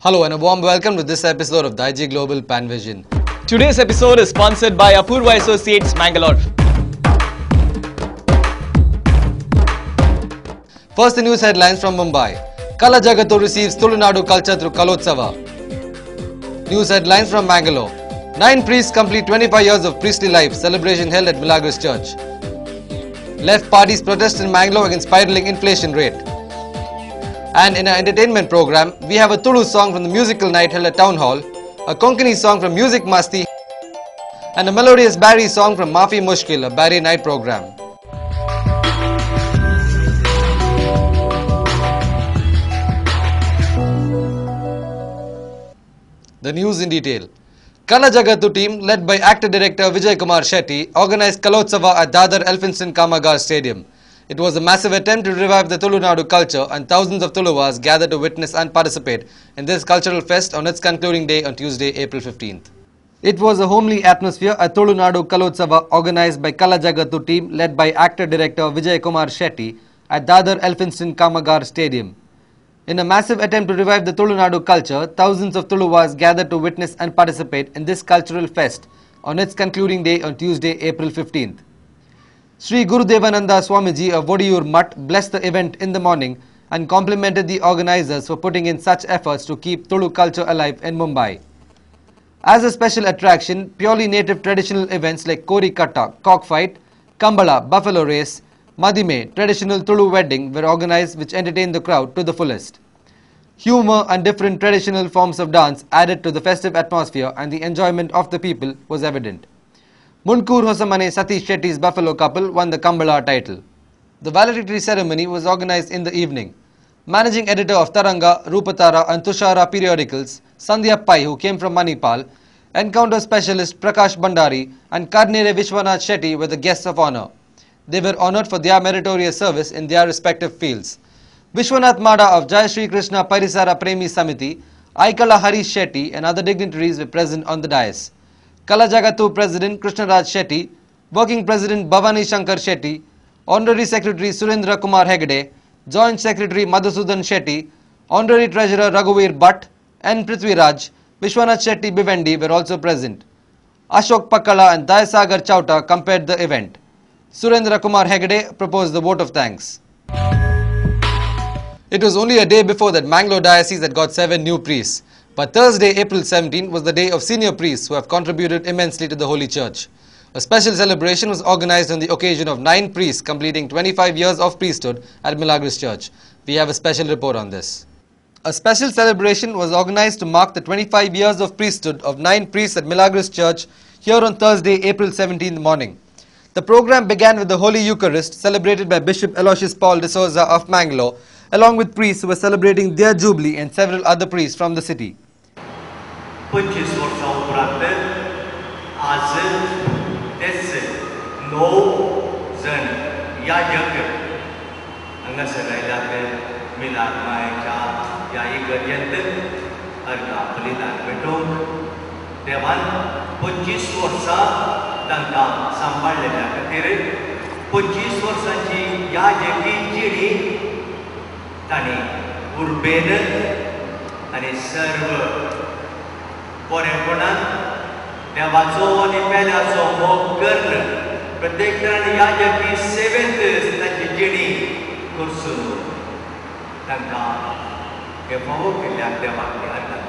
Hello and a warm welcome to this episode of the IG Global Pan Vision. Today's episode is sponsored by Apurva Associates, Mangalore. First, the news headlines from Mumbai. Kala Jagatu receives Tulu Nadu culture through Kalotsava. News headlines from Mangalore. 9 priests complete 25 years of priestly life. Celebration held at Milagros Church. Left parties protest in Mangalore against spiraling inflation rate. And in our entertainment program, we have a Tulu song from the musical night held at Town Hall, a Konkani song from Music Masti, and a melodious Barry song from Maafi Mushkil, a Barry night program. The news in detail. Kala Jagatu team, led by actor-director Vijay Kumar Shetty, organized Kalotsava at Dadar Elphinstone Kamagar Stadium. It was a massive attempt to revive the Tulu Nadu culture, and thousands of Tuluvas gathered to witness and participate in this cultural fest on its concluding day on Tuesday, April 15th. It was a homely atmosphere at Tulu Nadu Kalotsava organized by Kala Jagatu team, led by actor-director Vijay Kumar Shetty at Dadar Elphinstone Kamagar Stadium. In a massive attempt to revive the Tulu Nadu culture, thousands of Tuluvas gathered to witness and participate in this cultural fest on its concluding day on Tuesday, April 15th. Sri Gurudevananda Swamiji of Vodiyur Mutt blessed the event in the morning and complimented the organizers for putting in such efforts to keep Tulu culture alive in Mumbai. As a special attraction, purely native traditional events like Kori Katta, cockfight, Kambala, buffalo race, Madime, traditional Tulu wedding were organized, which entertained the crowd to the fullest. Humor and different traditional forms of dance added to the festive atmosphere, and the enjoyment of the people was evident. Munkur Hosamane Satish Shetty's Buffalo couple won the Kambala title. The valedictory ceremony was organized in the evening. Managing editor of Taranga, Rupatara and Tushara periodicals, Sandhya Pai, who came from Manipal, encounter specialist Prakash Bandari and Karnere Vishwanath Shetty were the guests of honor. They were honored for their meritorious service in their respective fields. Vishwanath Mada of Jai Shri Krishna Parisara Premi Samiti, Aikala Harish Shetty and other dignitaries were present on the dais. Kala Jagatu President Krishnaraj Shetty, Working President Bhavani Shankar Shetty, Honorary Secretary Surendra Kumar Hegde, Joint Secretary Madhusudan Shetty, Honorary Treasurer Raghuveer Bhatt, and Prithviraj, Vishwanath Shetty Bivendi were also present. Ashok Pakala and Dayasagar Chauta compared the event. Surendra Kumar Hegde proposed the vote of thanks. It was only a day before that Mangalore Diocese had got 7 new priests. But Thursday, April 17, was the day of senior priests who have contributed immensely to the Holy Church. A special celebration was organized on the occasion of 9 priests completing 25 years of priesthood at Milagros Church. We have a special report on this. A special celebration was organized to mark the 25 years of priesthood of 9 priests at Milagros Church here on Thursday, April 17 morning. The program began with the Holy Eucharist celebrated by Bishop Aloysius Paul de Souza of Mangalore, along with priests who were celebrating their jubilee and several other priests from the city. 25 वर्षांपर्यंत आज तेच 9 जण याजक हांगासर आयल्यात मिलाद मायेच्या ह्या इगर्जेंत अर्घा बलिदान पेटोवंक देवान 25 वर्सां तांकां सांबाळलेल्या खातीर 25 वर्सांची याजकी जिणी तांणी उर्बेन आनी सर्व बरेपणान देवाचो आनी पेल्याचो मोग कर्ण प्रत्येक जाण याजकी सेवेंत ताची जिणी करसून तांकां हे फावो केल्ल्याक देवाक आर्गां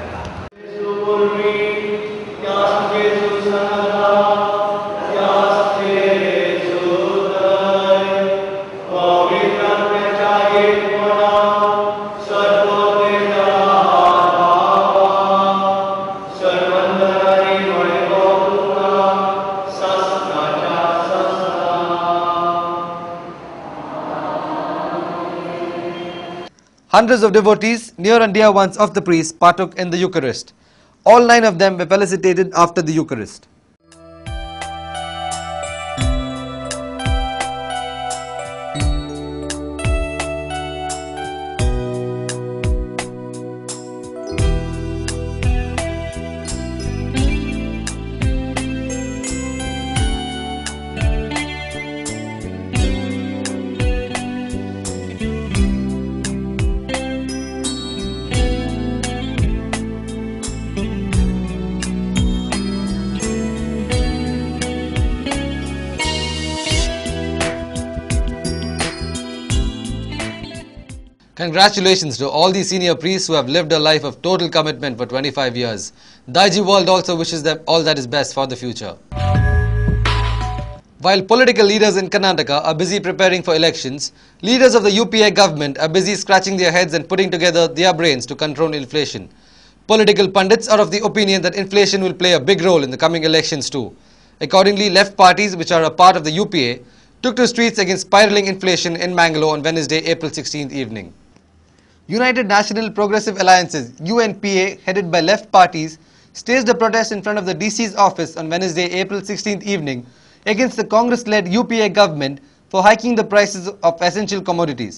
Hundreds of devotees, near and dear ones of the priests, partook in the Eucharist. All 9 of them were felicitated after the Eucharist. Congratulations to all the senior priests who have lived a life of total commitment for 25 years. The IG world also wishes them all that is best for the future. While political leaders in Karnataka are busy preparing for elections, leaders of the UPA government are busy scratching their heads and putting together their brains to control inflation. Political pundits are of the opinion that inflation will play a big role in the coming elections too. Accordingly, left parties which are a part of the UPA took to streets against spiraling inflation in Mangalore on Wednesday, April 16th evening. United National Progressive Alliances (UNPA), headed by left parties, staged a protest in front of the DC's office on Wednesday, April 16th evening against the Congress-led UPA government for hiking the prices of essential commodities.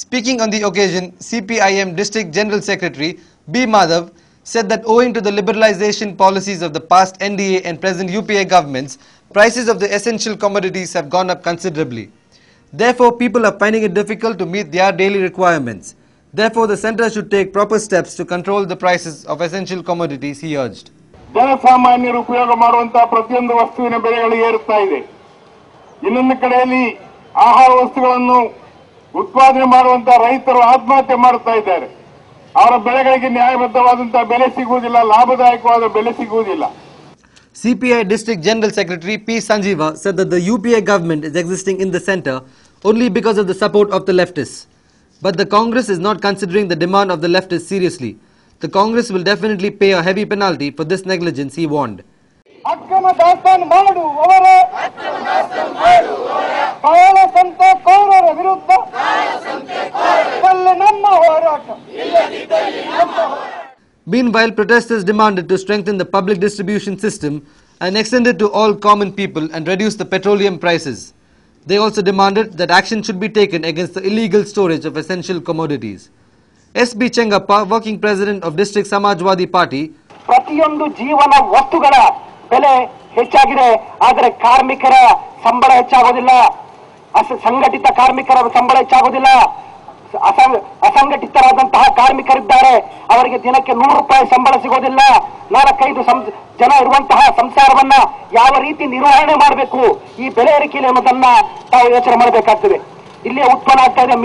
Speaking on the occasion, CPIM District General Secretary B. Madhav said that owing to the liberalization policies of the past NDA and present UPA governments, prices of the essential commodities have gone up considerably. Therefore, people are finding it difficult to meet their daily requirements. Therefore, the centre should take proper steps to control the prices of essential commodities, he urged. ಜನಸಾಮಾನ್ಯರು ಉಪಯೋಗ ಮಾಡುವಂತಹ ಪ್ರತಿಯೊಂದು ವಸ್ತುವಿನ ಬೆಲೆಗಳು ಏರುತ್ತಾ ಇದೆ. ಇನ್ನೊಂದು ಕಡೆಯಲ್ಲಿ ಆಹಾರ ವಸ್ತುಗಳನ್ನು ಉತ್ಪಾದನೆ ಮಾಡುವಂತಹ ರೈತರು ಆತ್ಮಹತ್ಯೆ ಮಾಡುತ್ತಾ ಇದ್ದಾರೆ. ಅವರ ಬೆಳೆಗಳಿಗೆ ನ್ಯಾಯಬದ್ಧವಾದಂತಹ ಬೆಲೆ ಸಿಗುವುದಿಲ್ಲ, ಲಾಭದಾಯಕವಾದ ಬೆಲೆ ಸಿಗುವುದಿಲ್ಲ. CPI District General Secretary P. Sanjeeva said that the UPA government is existing in the centre only because of the support of the leftists. But the Congress is not considering the demand of the leftists seriously. The Congress will definitely pay a heavy penalty for this negligence, he warned. ಅಕ್ರಮ ದಾಸ್ತಾನು ಮಾಡುವವರ ಕಳ್ಳಸಂತೆಕೋರರ ವಿರುದ್ಧ ನಮ್ಮ ಹೋರಾಟ. Meanwhile, protesters demanded to strengthen the public distribution system and extend it to all common people and reduce the petroleum prices. They also demanded that action should be taken against the illegal storage of essential commodities. S.B. Chengappa, working president of District Samajwadi Party, ಪ್ರತಿಯೊಂದು ಜೀವನ ವಸ್ತುಗಳ ಬೆಲೆ ಹೆಚ್ಚಾಗಿದೆ, ಆದರೆ ಕಾರ್ಮಿಕರ ಸಂಬಳ ಹೆಚ್ಚಾಗೋದಿಲ್ಲ. ಸಂಘಟಿತ ಕಾರ್ಮಿಕರ ಸಂಬಳ ಹೆಚ್ಚಾಗೋದಿಲ್ಲ. ಅಸಂಘಟಿತರಾದಂತಹ ಕಾರ್ಮಿಕರಿದ್ದಾರೆ, ಅವರಿಗೆ ದಿನಕ್ಕೆ 100 ರೂಪಾಯಿ ಸಂಬಳ ಸಿಗೋದಿಲ್ಲ. 4-5 ಜನ ಇರುವಂತಹ ಸಂಸಾರವನ್ನ ಯಾವ ರೀತಿ ನಿರ್ವಹಣೆ ಮಾಡಬೇಕು ಈ ಬೆಲೆ ಏರಿಕೆಯಲ್ಲಿ ಅನ್ನೋದನ್ನ ತಾವು ಯೋಚನೆ ಮಾಡಬೇಕಾಗ್ತದೆ. ಇಲ್ಲಿ ಉತ್ಪನ್ನ ಆಗ್ತಾ ಇದೆ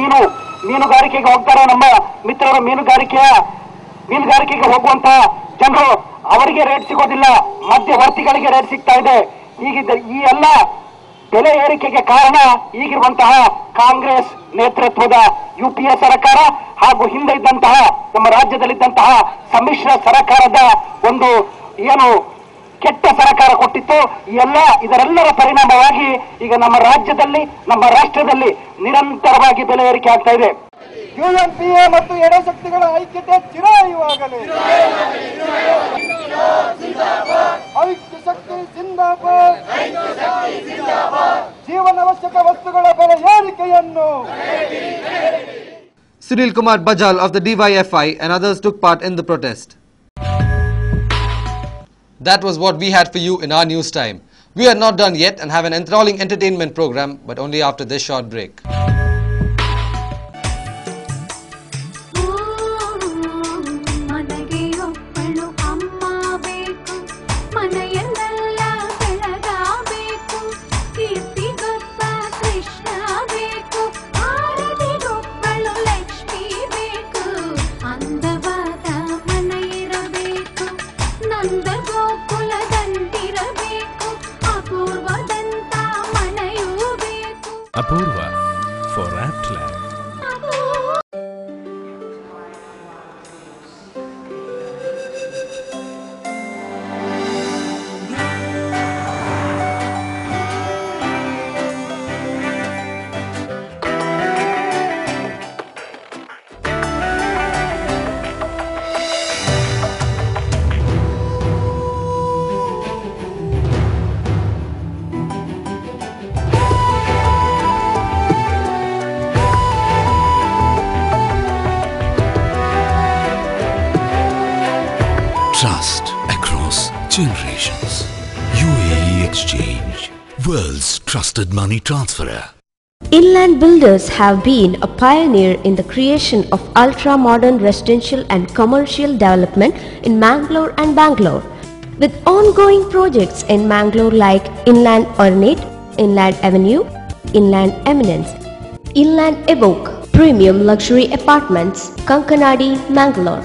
ಮೀನುಗಾರಿಕೆಗೆ ಹೋಗ್ತಾರೆ ನಮ್ಮ ಮಿತ್ರರು. ಮೀನುಗಾರಿಕೆಗೆ ಹೋಗುವಂತಹ ಜನರು ಅವರಿಗೆ ರೇಟ್ ಸಿಗೋದಿಲ್ಲ, ಮಧ್ಯವರ್ತಿಗಳಿಗೆ ರೇಟ್ ಸಿಗ್ತಾ ಇದೆ. ಈ ಎಲ್ಲ ಬೆಲೆ ಏರಿಕೆಗೆ ಕಾರಣ ಈಗಿರುವಂತಹ ಕಾಂಗ್ರೆಸ್ ನೇತೃತ್ವದ UPA ಸರ್ಕಾರ ಹಾಗೂ ಹಿಂದೆ ಇದ್ದಂತಹ ನಮ್ಮ ರಾಜ್ಯದಲ್ಲಿದ್ದಂತಹ ಸಮ್ಮಿಶ್ರ ಸರ್ಕಾರದ ಒಂದು ಏನು ಕೆಟ್ಟ ಸರ್ಕಾರ ಕೊಟ್ಟಿತ್ತು. ಇದರೆಲ್ಲರ ಪರಿಣಾಮವಾಗಿ ಈಗ ನಮ್ಮ ರಾಜ್ಯದಲ್ಲಿ ನಮ್ಮ ರಾಷ್ಟ್ರದಲ್ಲಿ ನಿರಂತರವಾಗಿ ಬೆಲೆ ಏರಿಕೆ ಆಗ್ತಾ ಇದೆ. UNPA ಮತ್ತು ಎಡಶಕ್ತಿಗಳ ಐಕ್ಯತೆ ಚಿರಾಯುವಾಗಲಿ. ಐಕ್ಯ ಶಕ್ತಿ ಜಿಂದಾಬಾದ್. ಜೀವನಾವಶ್ಯಕ ವಸ್ತುಗಳ ಬೆಲೆ ಏರಿಕೆಯನ್ನು. Sunil Kumar Bajal of the DYFI and others took part in the protest. That was what we had for you in our news time. We are not done yet and have an enthralling entertainment program, but only after this short break. Apurva for Aptland. Trust across generations. UAE Exchange, world's trusted money transferer. Inland Builders have been a pioneer in the creation of ultra-modern residential and commercial development in Mangalore and Bangalore. With ongoing projects in Mangalore like Inland Ornate, Inland Avenue, Inland Eminence, Inland Evoke, premium luxury apartments, Kankanadi, Mangalore.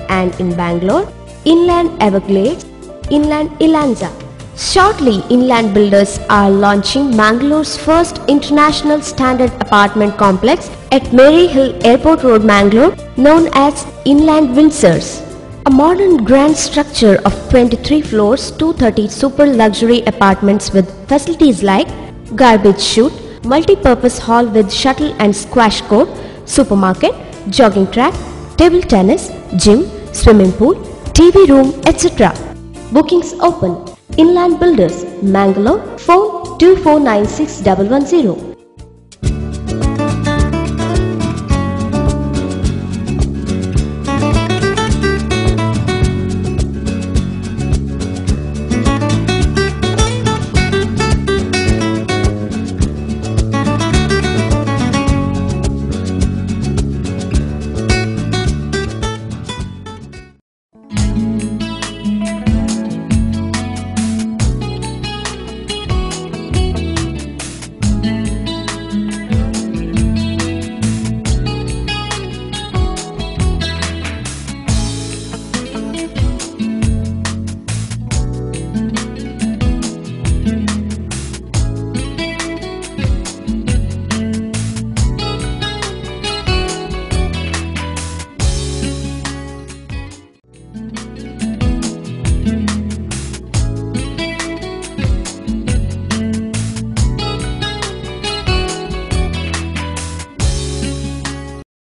And in Bangalore, Inland Everglades, Inland Ilanza. Shortly, Inland Builders are launching Mangalore's first international standard apartment complex at Mary Hill Airport Road, Mangalore, known as Inland Windsors. A modern grand structure of 23 floors, 230 super luxury apartments with facilities like garbage chute, multi-purpose hall with shuttle and squash court, supermarket, jogging track, table tennis, gym, swimming pool, TV room, etc. Bookings open. Inland Builders, Mangalore, phone 2496110.